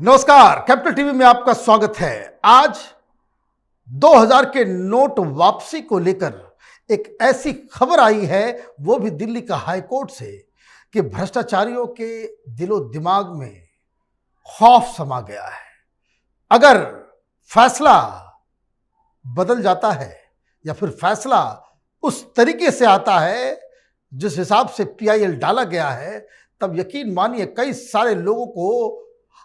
नमस्कार, capital TV में आपका स्वागत है। आज 2000 के नोट वापसी को लेकर एक ऐसी खबर आई है, वो भी दिल्ली का हाई कोर्ट से, कि भ्रष्टाचारियों के दिलो दिमाग में खौफ समा गया है। अगर फैसला बदल जाता है या फिर फैसला उस तरीके से आता है जिस हिसाब से पीआईएल डाला गया है, तब यकीन मानिए कई सारे लोगों को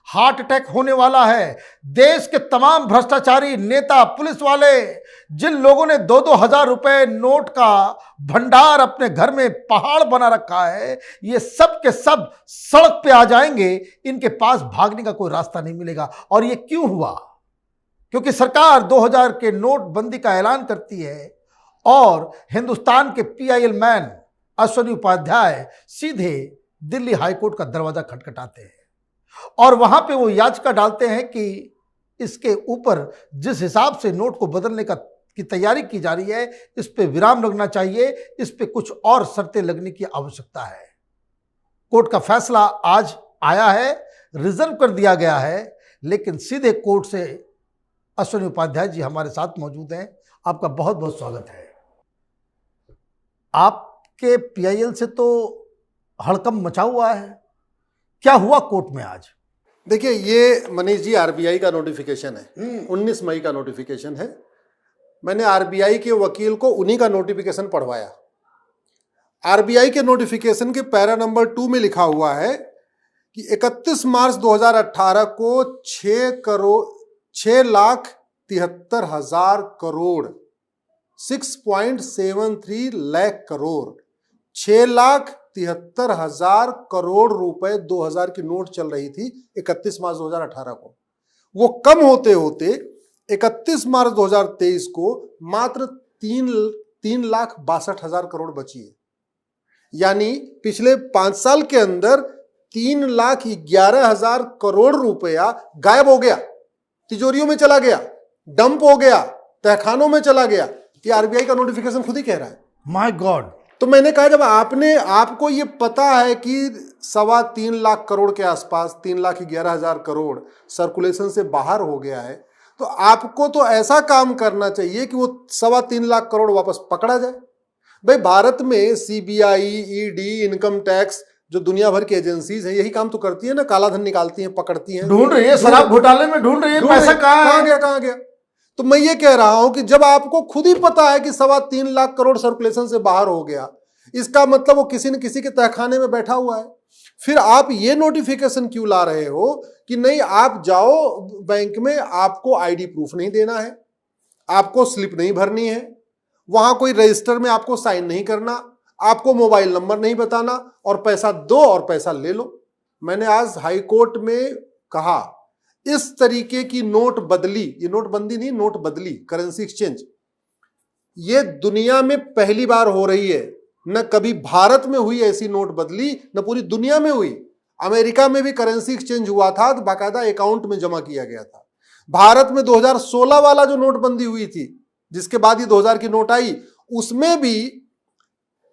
हार्ट अटैक होने वाला है। देश के तमाम भ्रष्टाचारी नेता, पुलिस वाले, जिन लोगों ने 2-2 हजार रुपए नोट का भंडार अपने घर में पहाड़ बना रखा है, ये सब के सब सड़क पे आ जाएंगे। इनके पास भागने का कोई रास्ता नहीं मिलेगा। और ये क्यों हुआ? क्योंकि सरकार 2000 के नोटबंदी का ऐलान करती है और हिंदुस्तान के पीआईएल मैन अश्विनी उपाध्याय सीधे दिल्ली हाईकोर्ट का दरवाजा खटखटाते हैं और वहां पे वो याचिका डालते हैं कि इसके ऊपर जिस हिसाब से नोट को बदलने की तैयारी की जा रही है, इस पे विराम लगना चाहिए, इस पे कुछ और शर्तें लगने की आवश्यकता है। कोर्ट का फैसला आज आया है, रिजर्व कर दिया गया है, लेकिन सीधे कोर्ट से अश्विनी उपाध्याय जी हमारे साथ मौजूद हैं। आपका बहुत बहुत स्वागत है। आपके पीआईएल से तो हड़कंप मचा हुआ है, क्या हुआ कोर्ट में आज? देखिए, ये मनीष जी आरबीआई का नोटिफिकेशन है, 19 मई का नोटिफिकेशन है। मैंने आरबीआई के वकील को उन्हीं का नोटिफिकेशन पढ़वाया। आरबीआई के नोटिफिकेशन के पैरा नंबर 2 में लिखा हुआ है कि 31 मार्च 2018 को 6,73,000 करोड़ 6.73 लाख करोड़ 6,73,000 करोड़ रुपए 2000 की नोट चल रही थी 31 मार्च 2018 को। वो कम होते होते 31 मार्च 2023 को मात्र 3,62,000 करोड़ बची है। यानी पिछले 5 साल के अंदर 3,11,000 करोड़ रुपया गायब हो गया, तिजोरियों में चला गया, डंप हो गया, तहखानों में चला गया। ये आरबीआई का नोटिफिकेशन खुद ही कह रहा है। My God. तो मैंने कहा, जब आपको ये पता है कि 3.25 लाख करोड़ के आसपास 3,11,000 करोड़ सर्कुलेशन से बाहर हो गया है, तो आपको तो ऐसा काम करना चाहिए कि वो 3.25 लाख करोड़ वापस पकड़ा जाए। भाई, भारत में सीबीआई, ईडी, इनकम टैक्स, जो दुनिया भर की एजेंसीज हैं, यही काम तो करती है ना, काला धन निकालती हैं, पकड़ती हैं, ढूंढ रही है, शराब घोटाले में ढूंढ रही है, पैसा कहाँ गया। तो मैं ये कह रहा हूं कि जब आपको खुद ही पता है कि 3.25 लाख करोड़ सर्कुलेशन से बाहर हो गया, इसका मतलब वो किसी न किसी के तहखाने में बैठा हुआ है। फिर आप ये नोटिफिकेशन क्यों ला रहे हो कि नहीं, आप जाओ बैंक में, आपको आईडी प्रूफ नहीं देना है, आपको स्लिप नहीं भरनी है, वहां कोई रजिस्टर में आपको साइन नहीं करना, आपको मोबाइल नंबर नहीं बताना, और पैसा दो और पैसा ले लो। मैंने आज हाई कोर्ट में कहा, इस तरीके की नोट बदली, ये नोटबंदी नहीं, नोट बदली, करेंसी एक्सचेंज, ये दुनिया में पहली बार हो रही है। न कभी भारत में हुई ऐसी नोट बदली, न पूरी दुनिया में हुई। अमेरिका में भी करेंसी एक्सचेंज हुआ था, तो बाकायदा अकाउंट में जमा किया गया था। भारत में 2016 वाला जो नोटबंदी हुई थी, जिसके बाद ही 2000 की नोट आई, उसमें भी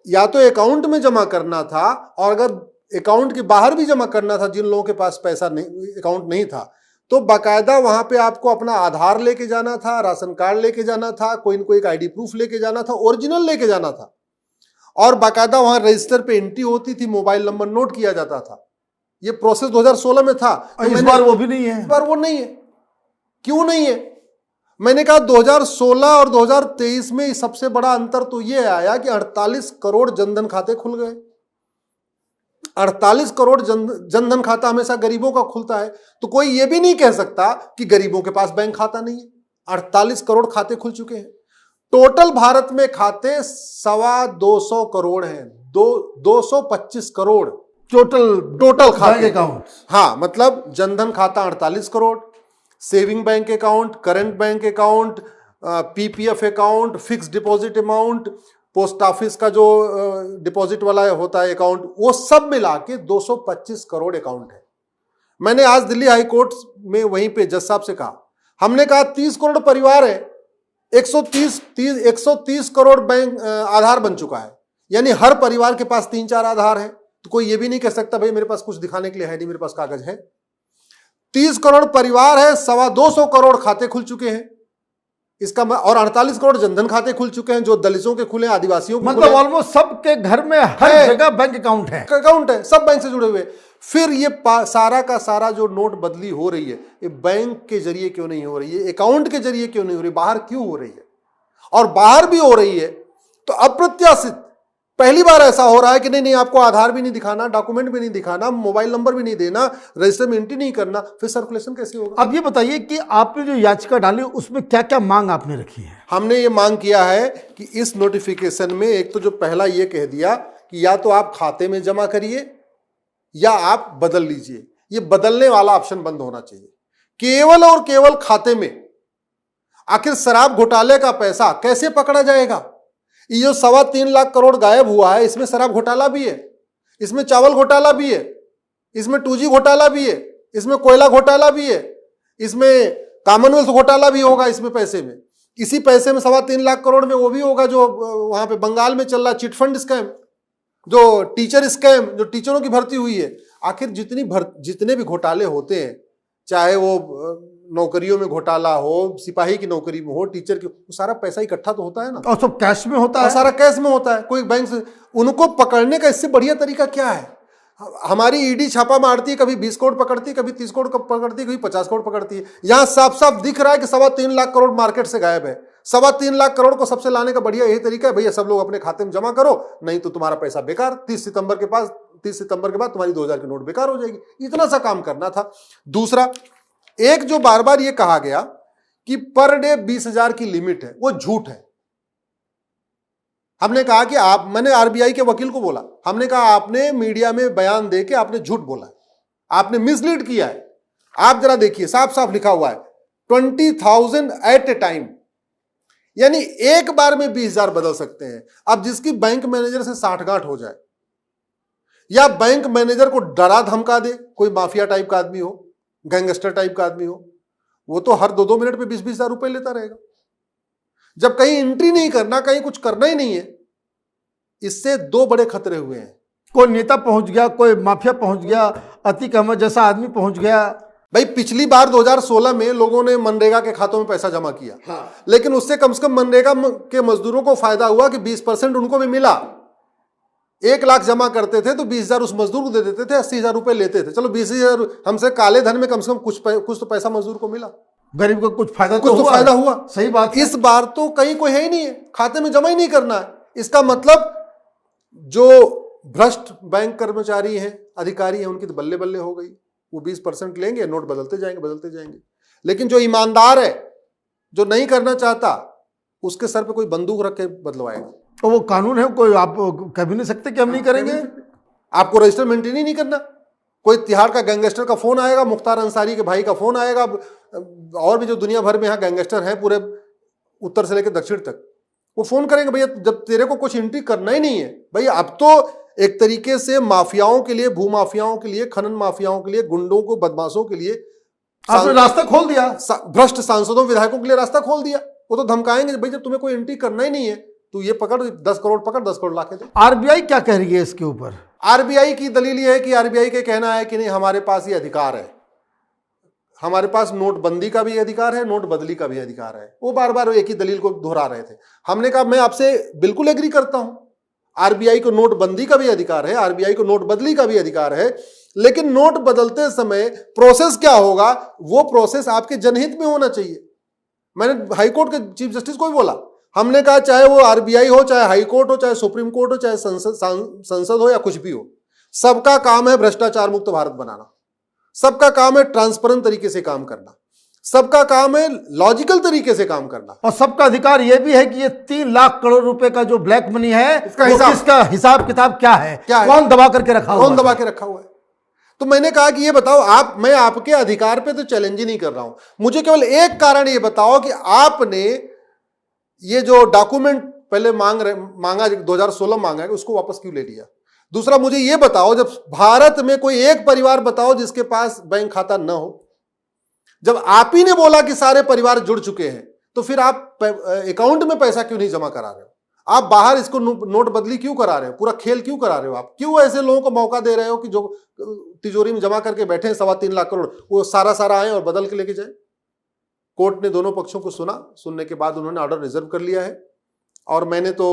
या तो अकाउंट में जमा करना था, और अगर अकाउंट के बाहर भी जमा करना था, जिन लोगों के पास पैसा नहीं, अकाउंट नहीं था, तो बाकायदा वहां पे आपको अपना आधार लेके जाना था, राशन कार्ड लेके जाना था, कोई न कोई एक आईडी प्रूफ लेके जाना था, ओरिजिनल लेके जाना था, और बाकायदा वहां रजिस्टर पे एंट्री होती थी, मोबाइल नंबर नोट किया जाता था। ये प्रोसेस 2016 में था। तो इस बार वो भी नहीं है। इस बार वो नहीं है। क्यों नहीं है? मैंने कहा 2016 और 2023 में सबसे बड़ा अंतर तो ये आया कि 48 करोड़ जनधन खाते खुल गए। 48 करोड़ जनधन खाता हमेशा गरीबों का खुलता है, तो कोई ये भी नहीं कह सकता कि गरीबों के पास बैंक खाता नहीं है। 48 करोड़ खाते खुल चुके हैं। टोटल भारत में खाते 225 करोड़ हैं, 225 करोड़ टोटल खाते अकाउंट। हाँ, मतलब जनधन खाता 48 crore, saving bank account, current bank account, PPF account, fix deposit amount, post office का जो डिपॉजिट वाला होता है अकाउंट, वो सब मिला के 225 करोड़ अकाउंट है। मैंने आज दिल्ली हाई कोर्ट में वहीं पे जज साहब से कहा, हमने कहा 30 करोड़ परिवार है, 130 करोड़ बैंक आधार बन चुका है, यानी हर परिवार के पास 3-4 आधार है। तो कोई ये भी नहीं कह सकता भाई मेरे पास कुछ दिखाने के लिए है नहीं, मेरे पास कागज है। 30 करोड़ परिवार है, 225 करोड़ खाते खुल चुके हैं इसका, और 48 करोड़ जनधन खाते खुल चुके हैं, जो दलितों के खुले, आदिवासियों के मतलब ऑलमोस्ट सबके घर में हर जगह बैंक अकाउंट है, सब बैंक से जुड़े हुए। फिर ये सारा का सारा जो नोट बदली हो रही है, ये बैंक के जरिए क्यों नहीं हो रही है, अकाउंट के जरिए क्यों नहीं हो रही, बाहर क्यों हो रही है? और बाहर भी हो रही है तो अप्रत्याशित पहली बार ऐसा हो रहा है कि नहीं आपको आधार भी नहीं दिखाना, डॉक्यूमेंट भी नहीं दिखाना, मोबाइल नंबर भी नहीं देना, रजिस्टर में एंट्री नहीं करना, फिर सर्कुलेशन कैसे होगा? अब ये बताइए कि आपने जो याचिका डाली उसमें क्या क्या मांग आपने रखी है? हमने ये मांग किया है कि इस नोटिफिकेशन में एक तो जो पहला ये कह दिया कि या तो आप खाते में जमा करिए या आप बदल लीजिए, ये बदलने वाला ऑप्शन बंद होना चाहिए, केवल और केवल खाते में। आखिर शराब घोटाले का पैसा कैसे पकड़ा जाएगा? ये जो 3.25 लाख करोड़ गायब हुआ है, इसमें शराब घोटाला भी है, इसमें चावल घोटाला भी है, इसमें 2G घोटाला भी है, इसमें कोयला घोटाला भी है, इसमें कॉमनवेल्थ घोटाला भी होगा। इसमें पैसे में, इसी पैसे में 3.25 लाख करोड़ में वो भी होगा जो वहां पे बंगाल में चल रहा चिटफंड स्कैम, जो टीचर स्कैम, जो टीचरों की भर्ती हुई है। आखिर जितने भी घोटाले होते हैं, चाहे वो नौकरियों में घोटाला हो, सिपाही की नौकरी में हो, टीचर की, वो सारा पैसा इकट्ठा तो होता है ना, और सब कैश में होता है, सारा कैश में होता है। कोई बैंक से उनको पकड़ने का इससे बढ़िया तरीका क्या है? हमारी ईडी छापा मारती है, कभी 20 करोड़ पकड़ती है, कभी 30 करोड़ पकड़ती है, कभी 50 करोड़ पकड़ती है। यहां साफ साफ दिख रहा है कि 3.25 लाख करोड़ मार्केट से गायब है। 3.25 लाख करोड़ को सबसे लाने का बढ़िया यही तरीका है, भैया सब लोग अपने खाते में जमा करो, नहीं तो तुम्हारा पैसा बेकार, 30 सितंबर के बाद तुम्हारी 2000 की नोट बेकार हो जाएगी। इतना सा काम करना था। दूसरा, एक जो बार बार ये कहा गया कि पर डे 20,000 की लिमिट है, वो झूठ है। हमने कहा कि मैंने आरबीआई के वकील को बोला, हमने कहा आपने मीडिया में बयान दे के आपने झूठ बोला है, आपने मिसलीड किया है। आप जरा देखिए, साफ साफ लिखा हुआ है 20,000 एट ए टाइम, यानी एक बार में 20,000 बदल सकते हैं। अब जिसकी बैंक मैनेजर से साठगांठ हो जाए, या बैंक मैनेजर को डरा धमका दे, कोई माफिया टाइप का आदमी हो, गैंगस्टर टाइप का आदमी हो, वो तो हर 2-2 मिनट पे 20,000 रुपए लेता रहेगा। जब कहीं एंट्री नहीं करना, कहीं कुछ करना ही नहीं है, इससे 2 बड़े खतरे हुए हैं। कोई नेता पहुंच गया, कोई माफिया पहुंच गया, अतीक अहमद जैसा आदमी पहुंच गया। भाई पिछली बार 2016 में लोगों ने मनरेगा के खातों में पैसा जमा किया, हाँ। लेकिन उससे कम से कम मनरेगा के मजदूरों को फायदा हुआ कि 20% उनको भी मिला। 1 लाख जमा करते थे तो 20,000 उस मजदूर को दे देते थे, 80,000 रुपए लेते थे। चलो 20,000 हमसे काले धन में कम से कम कुछ तो पैसा मजदूर को मिला, गरीब को कुछ फायदा फायदा हुआ। सही बात। इस बार तो कहीं कोई है ही नहीं है, खाते में जमा ही नहीं करना है। इसका मतलब जो भ्रष्ट बैंक कर्मचारी हैं, अधिकारी हैं, उनकी तो बल्ले बल्ले हो गई। वो 20% लेंगे, नोट बदलते जाएंगे। लेकिन जो ईमानदार है, जो नहीं करना चाहता, उसके सर पे कोई बंदूक रख के बदलवाएगा। तो वो कानून है, कोई आप कह भी नहीं सकते कि हम नहीं करेंगे। आपको रजिस्टर मेंटेन ही नहीं करना। कोई तिहाड़ का गैंगस्टर का फोन आएगा, मुख्तार अंसारी के भाई का फोन आएगा, और भी जो दुनिया भर में यहाँ गैंगस्टर हैं पूरे उत्तर से लेकर दक्षिण तक, वो फोन करेंगे, भैया जब तेरे को कुछ एंट्री करना ही नहीं है। भैया अब तो एक तरीके से माफियाओं के लिए, भूमाफियाओं के लिए, खनन माफियाओं के लिए, गुंडों को, बदमाशों के लिए आपने रास्ता खोल दिया। भ्रष्ट सांसदों, विधायकों के लिए रास्ता खोल दिया। वो तो धमकाएंगे, भाई जब तुम्हें कोई एंट्री करना ही नहीं है, तू ये पकड़ 10 करोड़ पकड़, 10 करोड़ लाके दे। आरबीआई क्या कह रही है इसके ऊपर? आरबीआई की दलील ये है कि आरबीआई का कहना है कि नहीं, हमारे पास ये अधिकार है, हमारे पास नोटबंदी का भी अधिकार है, नोट बदली का भी अधिकार है। वो बार बार एक ही दलील को दोहरा रहे थे। हमने कहा मैं आपसे बिल्कुल एग्री करता हूं, आरबीआई को नोटबंदी का भी अधिकार है, आरबीआई को नोट बदली का भी अधिकार है, लेकिन नोट बदलते समय प्रोसेस क्या होगा, वो प्रोसेस आपके जनहित में होना चाहिए। मैंने हाईकोर्ट के चीफ जस्टिस को भी बोला, हमने कहा चाहे वो आरबीआई हो, चाहे हाईकोर्ट हो, चाहे सुप्रीम कोर्ट हो, चाहे संसद हो या कुछ भी हो, सबका काम है भ्रष्टाचार मुक्त भारत बनाना, सबका काम है ट्रांसपेरेंट तरीके से काम करना, सबका काम है लॉजिकल तरीके से काम करना, और सबका अधिकार यह भी है कि ये 3 लाख करोड़ रुपए का जो ब्लैक मनी है, इसका हिसाब किताब क्या है, कौन दबा करके रखा हुआ, कौन दबा के रखा हुआ है। तो मैंने कहा कि ये बताओ मैं आपके अधिकार पे तो चैलेंज ही नहीं कर रहा हूं, मुझे केवल एक कारण ये बताओ कि आपने ये जो डॉक्यूमेंट पहले मांगा 2016 मांगा है, उसको वापस क्यों ले लिया। दूसरा, मुझे ये बताओ, जब भारत में कोई एक परिवार बताओ जिसके पास बैंक खाता न हो, जब आप ही ने बोला कि सारे परिवार जुड़ चुके हैं, तो फिर आप अकाउंट में पैसा क्यों नहीं जमा करा रहे हो? आप बाहर इसको नोटबंदी क्यों करा रहे हो, पूरा खेल क्यों करा रहे हो आप? क्यों ऐसे लोगों को मौका दे रहे हो कि जो तिजोरी में जमा करके बैठे हैं 3.25 लाख करोड़, वो सारा आए और बदल के लेके जाए? कोर्ट ने दोनों पक्षों को सुना, सुनने के बाद उन्होंने ऑर्डर रिजर्व कर लिया है। और मैंने तो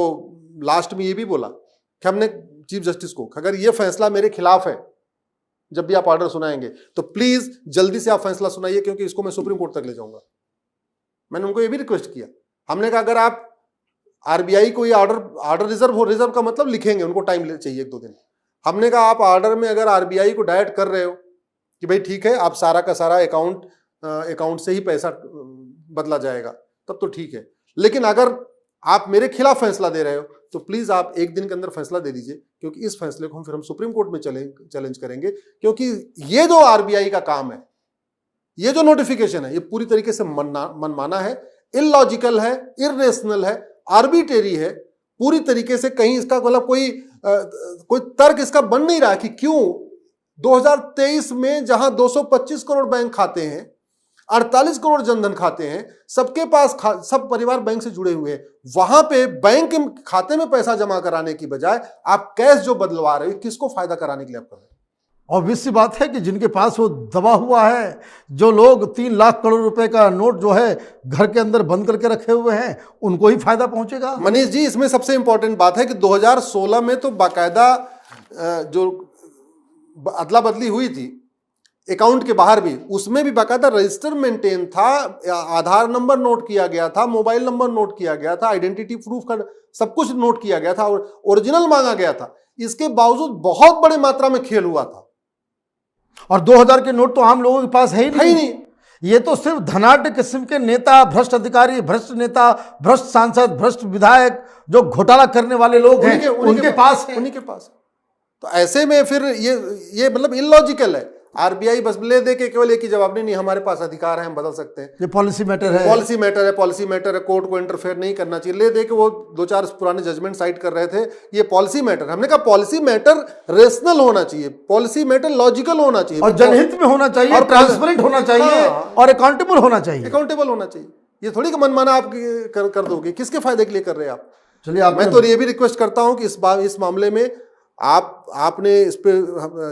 लास्ट में ये भी बोला कि हमने चीफ जस्टिस को, अगर ये फैसला मेरे खिलाफ है, जब भी आप ऑर्डर सुनाएंगे तो प्लीज जल्दी से आप फैसला सुनाइए, क्योंकि इसको मैं सुप्रीम कोर्ट तक ले जाऊंगा। मैंने उनको ये भी रिक्वेस्ट किया, हमने कहा अगर आप आरबीआई को ये ऑर्डर रिजर्व का मतलब लिखेंगे, उनको टाइम चाहिए 1-2 दिन। हमने कहा आप ऑर्डर में अगर आरबीआई को डायरेक्ट कर रहे हो कि भाई ठीक है आप सारा का सारा अकाउंट से ही पैसा बदला जाएगा, तब तो ठीक है। लेकिन अगर आप मेरे खिलाफ फैसला दे रहे हो तो प्लीज आप 1 दिन के अंदर फैसला दे दीजिए, क्योंकि इस फैसले को हम सुप्रीम कोर्ट में चैलेंज करेंगे। क्योंकि ये जो आरबीआई का काम है, ये जो नोटिफिकेशन है, ये पूरी तरीके से मनमाना है, इलॉजिकल है, इररेशनल है, आर्बिट्रेरी है पूरी तरीके से। कहीं इसका मतलब कोई तर्क इसका बन नहीं रहा कि क्यों 2023 में जहां 225 करोड़ बैंक खाते हैं, 48 करोड़ जनधन खाते हैं, सबके पास सब परिवार बैंक से जुड़े हुए हैं, वहां पे बैंक के खाते में पैसा जमा कराने की बजाय आप कैश जो बदलवा रहे हो, किसको फायदा कराने के लिए आप कर रहे हो? ऑब्वियस सी बात है कि जिनके पास वो दबा हुआ है, जो लोग 3 लाख करोड़ रुपए का नोट जो है घर के अंदर बंद करके रखे हुए हैं, उनको ही फायदा पहुंचेगा। मनीष जी, इसमें सबसे इंपॉर्टेंट बात है कि 2016 में तो बाकायदा जो अदला बदली हुई थी अकाउंट के बाहर भी, उसमें भी बाकायदा रजिस्टर मेंटेन था, आधार नंबर नोट किया गया था, मोबाइल नंबर नोट किया गया था, आइडेंटिटी प्रूफ का सब कुछ नोट किया गया था और ओरिजिनल मांगा गया था। इसके बावजूद बहुत बड़ी मात्रा में खेल हुआ था। और 2000 के नोट तो आम लोगों के पास है ही नहीं। ये तो सिर्फ धनाढ़ किस्म के नेता, भ्रष्ट अधिकारी, भ्रष्ट नेता, भ्रष्ट सांसद, भ्रष्ट विधायक, जो घोटाला करने वाले लोग हैं, उनके पास है। उन्हीं के पास। तो ऐसे में फिर ये मतलब इलॉजिकल है। आरबीआई बस ले दे के केवल एक ही जवाब, नहीं हमारे पास अधिकार है, हम बदल सकते हैं, ये पॉलिसी मैटर है, पॉलिसी मैटर है, कोर्ट को इंटरफेयर नहीं करना चाहिए। ले दे के वो 2-4 पुराने जजमेंट साइट कर रहे थे, ये पॉलिसी मैटर। हमने कहा पॉलिसी मैटर रेशनल होना चाहिए, पॉलिसी मैटर लॉजिकल होना चाहिए, और जनहित में होना चाहिए, और ट्रांसपेरेंट होना चाहिए, और अकाउंटेबल होना चाहिए। ये थोड़ी कि मनमाना आप कर दोगे, किसके फायदे के लिए कर रहे हैं आप? चलिए, मैं तो ये भी रिक्वेस्ट करता हूं कि इस मामले में आपने इस पे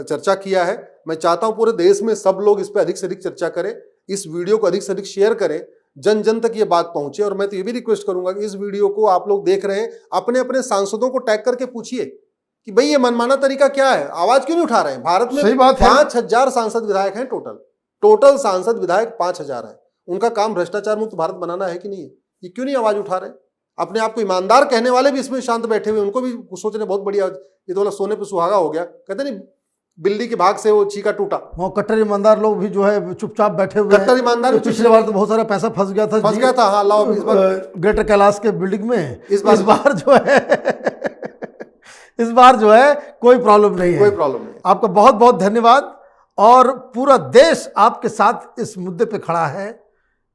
चर्चा किया है, मैं चाहता हूं पूरे देश में सब लोग इस पे अधिक से अधिक चर्चा करें, इस वीडियो को अधिक से अधिक शेयर करें, जन जन तक ये बात पहुंचे। और मैं तो ये भी रिक्वेस्ट करूंगा कि इस वीडियो को आप लोग देख रहे हैं, अपने अपने सांसदों को टैग करके पूछिए कि भाई ये मनमाना तरीका क्या है, आवाज क्यों नहीं उठा रहे हैं? भारत में 5,000 सांसद विधायक हैं, टोटल सांसद विधायक 5,000 है। उनका काम भ्रष्टाचार मुक्त भारत बनाना है कि नहीं है? ये क्यों नहीं आवाज उठा रहे? अपने आप को ईमानदार कहने वाले भी इसमें शांत बैठे हुए, उनको भी सोचने बहुत बढ़िया, ये तो सोने पे सुहागा हो गया। कहते नहीं बिल्ली के भाग से वो चीका टूटा। वो कट्टर ईमानदार लोग भी जो है चुपचाप बैठे हुए। कट्टर ईमानदार पिछले बार तो बहुत सारा पैसा फंस गया था। हाँ, लाओ इस बार ग्रेटर कैलाश के बिल्डिंग में। इस बार जो है कोई प्रॉब्लम नहीं है। आपका बहुत बहुत धन्यवाद। और पूरा देश आपके साथ इस मुद्दे पे खड़ा है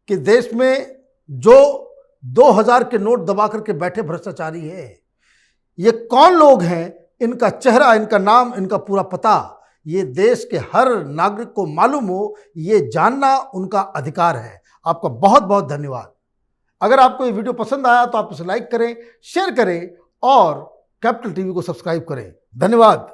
कि देश में जो 2000 के नोट दबा करके बैठे भ्रष्टाचारी है, ये कौन लोग हैं, इनका चेहरा, इनका नाम, इनका पूरा पता, ये देश के हर नागरिक को मालूम हो, ये जानना उनका अधिकार है। आपका बहुत बहुत धन्यवाद। अगर आपको ये वीडियो पसंद आया तो आप इसे लाइक करें, शेयर करें और कैपिटल टीवी को सब्सक्राइब करें। धन्यवाद।